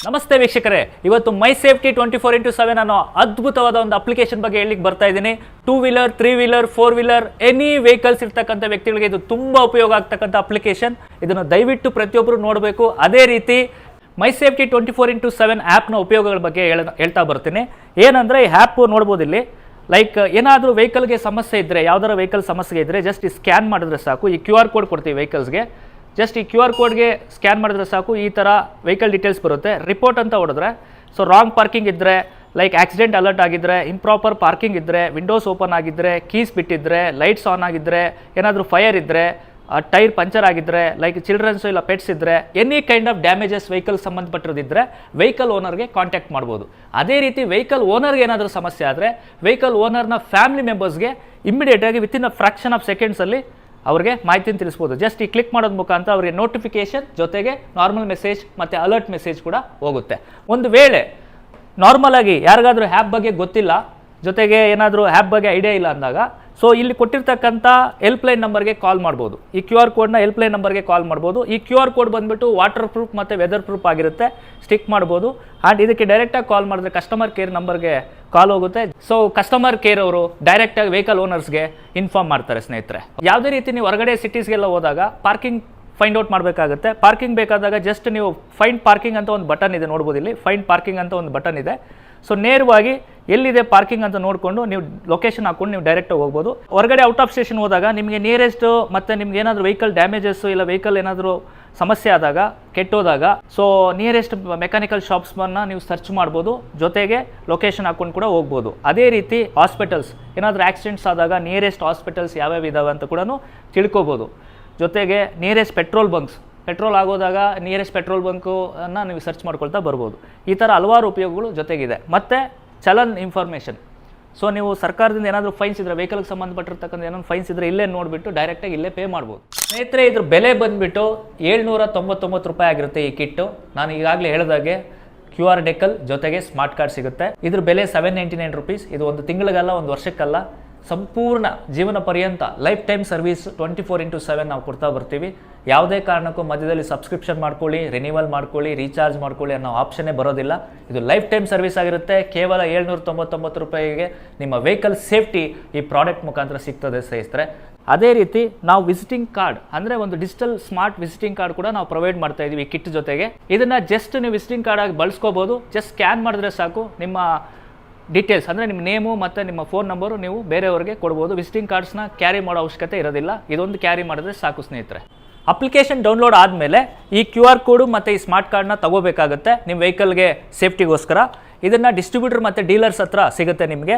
ನಮಸ್ತೆ ವೀಕ್ಷಕರೇ, ಇವತ್ತು ಮೈ ಸೇಫ್ಟಿ 24x7 ಅನ್ನೋ ಅದ್ಭುತವಾದ ಒಂದು ಅಪ್ಲಿಕೇಶನ್ ಬಗ್ಗೆ ಹೇಳಲಿಕ್ಕೆ ಬರ್ತಾ ಇದ್ದೀನಿ. 2 wheeler, 3 wheeler, 4 wheeler any vehicles ಇರ್ತಕ್ಕಂಥ ವ್ಯಕ್ತಿಗಳಿಗೆ ಇದು ತುಂಬಾ ಉಪಯೋಗ ಆಗ್ತಕ್ಕಂಥ ಅಪ್ಲಿಕೇಶನ್. ಇದನ್ನು ದಯವಿಟ್ಟು ಪ್ರತಿಯೊಬ್ಬರು ನೋಡಬೇಕು. ಅದೇ ರೀತಿ ಮೈ ಸೇಫ್ಟಿ 24x7 ಆ್ಯಪ್ನ ಉಪಯೋಗಗಳ ಬಗ್ಗೆ ಹೇಳ್ತಾ ಬರ್ತೀನಿ. ಏನಂದರೆ ಈ ಆ್ಯಪ್ ನೋಡ್ಬೋದು ಇಲ್ಲಿ, ಲೈಕ್ ಏನಾದರೂ ವೆಹಿಕಲ್ಗೆ ಸಮಸ್ಯೆ ಇದ್ದರೆ, ಯಾವ್ದಾರ ವೆಹಿಕಲ್ ಸಮಸ್ಯೆ ಇದ್ದರೆ ಜಸ್ಟ್ ಸ್ಕ್ಯಾನ್ ಮಾಡಿದ್ರೆ ಸಾಕು. ಈ QR ಕೋಡ್ ಕೊಡ್ತೀವಿ ವೆಹಿಕಲ್ಸ್ಗೆ, ಜಸ್ಟ್ ಈ QR ಕೋಡ್ಗೆ ಸ್ಕ್ಯಾನ್ ಮಾಡಿದ್ರೆ ಸಾಕು. ಈ ಥರ ವೆಹಿಕಲ್ ಡೀಟೇಲ್ಸ್ ಬರುತ್ತೆ. ರಿಪೋರ್ಟ್ ಅಂತ ಹೊಡೆದ್ರೆ, ಸೊ ರಾಂಗ್ ಪಾರ್ಕಿಂಗ್ ಇದ್ದರೆ, ಲೈಕ್ ಆಕ್ಸಿಡೆಂಟ್ ಅಲರ್ಟ್ ಆಗಿದ್ದರೆ, ಇಂಪ್ರಾಪರ್ ಪಾರ್ಕಿಂಗ್ ಇದ್ದರೆ, ವಿಂಡೋಸ್ ಓಪನ್ ಆಗಿದ್ದರೆ, ಕೀಸ್ ಬಿಟ್ಟಿದ್ದರೆ, ಲೈಟ್ಸ್ ಆನ್ ಆಗಿದ್ದರೆ, ಏನಾದರೂ ಫೈರ್ ಇದ್ದರೆ, ಟೈರ್ ಪಂಚರ್ ಆಗಿದ್ದರೆ, ಲೈಕ್ ಚಿಲ್ಡ್ರನ್ಸು ಇಲ್ಲ ಪೆಟ್ಸ್ ಇದ್ದರೆ, any kind of damages vehicle ಸಂಬಂಧಪಟ್ಟಿರೋದಿದ್ದರೆ ವೆಹಿಕಲ್ ಓನರ್ಗೆ ಕಾಂಟ್ಯಾಕ್ಟ್ ಮಾಡ್ಬೋದು. ಅದೇ ರೀತಿ ವೆಹಿಕಲ್ ಓನರ್ಗೆ ಏನಾದರೂ ಸಮಸ್ಯೆ ಆದರೆ ವೆಹಿಕಲ್ ಓನರ್ನ ಫ್ಯಾಮಿಲಿ ಮೆಂಬರ್ಸ್ಗೆ ಇಮಿಡಿಯೇಟಾಗಿ ವಿತಿನ್ ಅ ಫ್ರಾಕ್ಷನ್ ಆಫ್ ಸೆಕೆಂಡ್ಸಲ್ಲಿ ಅವ್ರಿಗೆ ಮಾಹಿತಿನ ತಿಳಿಸ್ಬೋದು. ಜಸ್ಟ್ ಈ ಕ್ಲಿಕ್ ಮಾಡೋದ್ ಮುಖಾಂತರ ಅವರಿಗೆ ನೋಟಿಫಿಕೇಶನ್ ಜೊತೆಗೆ ನಾರ್ಮಲ್ ಮೆಸೇಜ್ ಮತ್ತು ಅಲರ್ಟ್ ಮೆಸೇಜ್ ಕೂಡ ಹೋಗುತ್ತೆ. ಒಂದು ವೇಳೆ ನಾರ್ಮಲ್ ಆಗಿ ಯಾರಿಗಾದ್ರೂ ಆ್ಯಪ್ ಬಗ್ಗೆ ಗೊತ್ತಿಲ್ಲ, ಜೊತೆಗೆ ಏನಾದರೂ ಆ್ಯಪ್ ಬಗ್ಗೆ ಐಡಿಯಾ ಇಲ್ಲ ಅಂದಾಗ, ಸೊ ಇಲ್ಲಿ ಕೊಟ್ಟಿರ್ತಕ್ಕಂಥ ಹೆಲ್ಪ್ಲೈನ್ ನಂಬರ್ಗೆ ಕಾಲ್ ಮಾಡ್ಬೋದು. ಈ QR ಕೋಡ್ನ ಹೆಲ್ಪ್ಲೈನ್ ನಂಬರ್ಗೆ ಕಾಲ್ ಮಾಡ್ಬೋದು. ಈ QR ಕೋಡ್ ಬಂದುಬಿಟ್ಟು ವಾಟರ್ ಪ್ರೂಫ್ ಮತ್ತು ವೆದರ್ ಪ್ರೂಫ್ ಆಗಿರುತ್ತೆ, ಸ್ಟಿಕ್ ಮಾಡ್ಬೋದು. ಆ್ಯಂಡ್ ಇದಕ್ಕೆ ಡೈರೆಕ್ಟಾಗಿ ಕಾಲ್ ಮಾಡಿದ್ರೆ ಕಸ್ಟಮರ್ ಕೇರ್ ನಂಬರ್ಗೆ ಕಾಲ್ ಹೋಗುತ್ತೆ. ಸೊ ಕಸ್ಟಮರ್ ಕೇರ್ ಅವರು ಡೈರೆಕ್ಟಾಗಿ ವೆಹಿಕಲ್ ಓನರ್ಸ್ಗೆ ಇನ್ಫಾರ್ಮ್ ಮಾಡ್ತಾರೆ. ಸ್ನೇಹಿತರೆ, ಯಾವುದೇ ರೀತಿ ನೀವು ಹೊರಗಡೆ ಸಿಟೀಸ್ಗೆಲ್ಲ ಹೋದಾಗ ಪಾರ್ಕಿಂಗ್ ಫೈಂಡ್ ಔಟ್ ಮಾಡಬೇಕಾಗುತ್ತೆ. ಪಾರ್ಕಿಂಗ್ ಬೇಕಾದಾಗ ಜಸ್ಟ್ ನೀವು ಫೈಂಡ್ ಪಾರ್ಕಿಂಗ್ ಅಂತ ಒಂದು ಬಟನ್ ಇದೆ, ನೋಡ್ಬೋದು ಇಲ್ಲಿ ಫೈಂಡ್ ಪಾರ್ಕಿಂಗ್ ಅಂತ ಒಂದು ಬಟನ್ ಇದೆ. ಸೊ ನೇರವಾಗಿ ಎಲ್ಲಿದೆ ಪಾರ್ಕಿಂಗ್ ಅಂತ ನೋಡಿಕೊಂಡು ನೀವು ಲೊಕೇಶನ್ ಹಾಕೊಂಡು ನೀವು ಡೈರೆಕ್ಟಾಗಿ ಹೋಗ್ಬೋದು. ಹೊರಗಡೆ ಔಟ್ ಆಫ್ ಸ್ಟೇಷನ್ ಹೋದಾಗ ನಿಮಗೆ ನಿಯರೆಸ್ಟ್ ಮತ್ತು ನಿಮ್ಗೆ ಏನಾದರೂ ವೆಹಿಕಲ್ ಡ್ಯಾಮೇಜಸ್ಸು ಇಲ್ಲ ವೆಹಿಕಲ್ ಏನಾದರೂ ಸಮಸ್ಯೆ ಆದಾಗ, ಕೆಟ್ಟೋದಾಗ, ಸೊ ನಿಯರೆಸ್ಟ್ ಮೆಕ್ಯಾನಿಕಲ್ ಶಾಪ್ಸ್ನ ನೀವು ಸರ್ಚ್ ಮಾಡ್ಬೋದು. ಜೊತೆಗೆ ಲೊಕೇಶನ್ ಹಾಕೊಂಡು ಕೂಡ ಹೋಗ್ಬೋದು. ಅದೇ ರೀತಿ ಹಾಸ್ಪಿಟಲ್ಸ್ ಏನಾದರೂ ಆಕ್ಸಿಡೆಂಟ್ಸ್ ಆದಾಗ ನಿಯರೆಸ್ಟ್ ಹಾಸ್ಪಿಟಲ್ಸ್ ಯಾವ್ಯಾವ ಇದಾವೆ ಅಂತ ಕೂಡ ತಿಳ್ಕೊಬೋದು. ಜೊತೆಗೆ ನಿಯರೆಸ್ಟ್ ಪೆಟ್ರೋಲ್ ಆಗೋದಾಗ ನಿಯರೆಸ್ಟ್ ಪೆಟ್ರೋಲ್ ಬಂಕನ್ನು ನೀವು ಸರ್ಚ್ ಮಾಡ್ಕೊಳ್ತಾ ಬರ್ಬೋದು. ಈ ಥರ ಹಲವಾರು ಉಪಯೋಗಗಳು ಜೊತೆಗಿದೆ. ಮತ್ತು ಚಲನ್ ಇನ್ಫಾರ್ಮೇಷನ್, ಸೊ ನೀವು ಸರ್ಕಾರದಿಂದ ಏನಾದರೂ ಫೈನ್ಸ್ ಇದ್ದರೆ, ವೆಹಿಕಲ್ಗೆ ಸಂಬಂಧಪಟ್ಟಿರ್ತಕ್ಕಂಥ ಏನಾದ್ರು ಫೈನ್ಸ್ ಇದ್ದರೆ ಇಲ್ಲೇ ನೋಡಿಬಿಟ್ಟು ಡೈರೆಕ್ಟಾಗಿ ಇಲ್ಲೇ ಪೇ ಮಾಡ್ಬೋದು. ಸ್ನೇಹಿತರೆ, ಇದ್ರ ಬೆಲೆ ಬಂದುಬಿಟ್ಟು 799 ರೂಪಾಯಿ ಆಗಿರುತ್ತೆ ಈ ಕಿಟ್ಟು. ನಾನು ಈಗಾಗಲೇ ಹೇಳಿದಾಗೆ QR ಡೆಕಲ್ ಜೊತೆಗೆ ಸ್ಮಾರ್ಟ್ ಕಾರ್ಡ್ ಸಿಗುತ್ತೆ. ಇದ್ರ ಬೆಲೆ 799 ರುಪೀಸ್. ಇದು ಒಂದು ತಿಂಗಳಿಗಲ್ಲ, ಒಂದು ವರ್ಷಕ್ಕಲ್ಲ, ಸಂಪೂರ್ಣ ಜೀವನ ಪರ್ಯಂತ ಲೈಫ್ ಟೈಮ್ ಸರ್ವಿಸ್ 24x7 ನಾವು ಕೊಡ್ತಾ ಬರ್ತೀವಿ. ಯಾವುದೇ ಕಾರಣಕ್ಕೂ ಮಧ್ಯದಲ್ಲಿ ಸಬ್ಸ್ಕ್ರಿಪ್ಷನ್ ಮಾಡ್ಕೊಳ್ಳಿ, ರಿನಿವಲ್ ಮಾಡ್ಕೊಳ್ಳಿ, ರೀಚಾರ್ಜ್ ಮಾಡ್ಕೊಳ್ಳಿ ಅನ್ನೋ ಆಪ್ಷನ್ನೇ ಬರೋದಿಲ್ಲ. ಇದು ಲೈಫ್ ಟೈಮ್ ಸರ್ವಿಸ್ ಆಗಿರುತ್ತೆ. ಕೇವಲ 799 ರೂಪಾಯಿಗೆ ನಿಮ್ಮ ವೆಹಿಕಲ್ ಸೇಫ್ಟಿ ಈ ಪ್ರಾಡಕ್ಟ್ ಮುಖಾಂತರ ಸಿಗ್ತದೆ ಸ್ನೇಹಿತರೆ. ಅದೇ ರೀತಿ ನಾವು ವಿಸಿಟಿಂಗ್ ಕಾರ್ಡ್ ಅಂದರೆ ಒಂದು ಡಿಜಿಟಲ್ ಸ್ಮಾರ್ಟ್ ವಿಸಿಟಿಂಗ್ ಕಾರ್ಡ್ ಕೂಡ ನಾವು ಪ್ರೊವೈಡ್ ಮಾಡ್ತಾ ಇದೀವಿ ಈ ಕಿಟ್ ಜೊತೆಗೆ. ಇದನ್ನು ಜಸ್ಟ್ ನೀವು ವಿಸಿಟಿಂಗ್ ಕಾರ್ಡ್ ಆಗಿ ಬಳಸ್ಕೋಬೋದು. ಜಸ್ಟ್ ಸ್ಕ್ಯಾನ್ ಮಾಡಿದ್ರೆ ಸಾಕು, ನಿಮ್ಮ ಡೀಟೇಲ್ಸ್ ಅಂದರೆ ನಿಮ್ಮ ನೇಮು ಮತ್ತು ನಿಮ್ಮ ಫೋನ್ ನಂಬರು ನೀವು ಬೇರೆಯವ್ರಿಗೆ ಕೊಡ್ಬೋದು. ವಿಸಿಟಿಂಗ್ ಕಾರ್ಡ್ಸ್ನ ಕ್ಯಾರಿ ಮಾಡೋ ಅವಶ್ಯಕತೆ ಇರೋದಿಲ್ಲ. ಇದೊಂದು ಕ್ಯಾರಿ ಮಾಡಿದ್ರೆ ಸಾಕು ಸ್ನೇಹಿತರೆ. ಅಪ್ಲಿಕೇಶನ್ ಡೌನ್ಲೋಡ್ ಆದಮೇಲೆ ಈ QR ಕೋಡು ಮತ್ತು ಈ ಸ್ಮಾರ್ಟ್ ಕಾರ್ಡ್ನ ತಗೋಬೇಕಾಗುತ್ತೆ ನಿಮ್ಮ ವೆಹಿಕಲ್ಗೆ ಸೇಫ್ಟಿಗೋಸ್ಕರ. ಇದನ್ನು ಡಿಸ್ಟ್ರಿಬ್ಯೂಟರ್ ಮತ್ತು ಡೀಲರ್ಸ್ ಹತ್ರ ಸಿಗುತ್ತೆ ನಿಮಗೆ.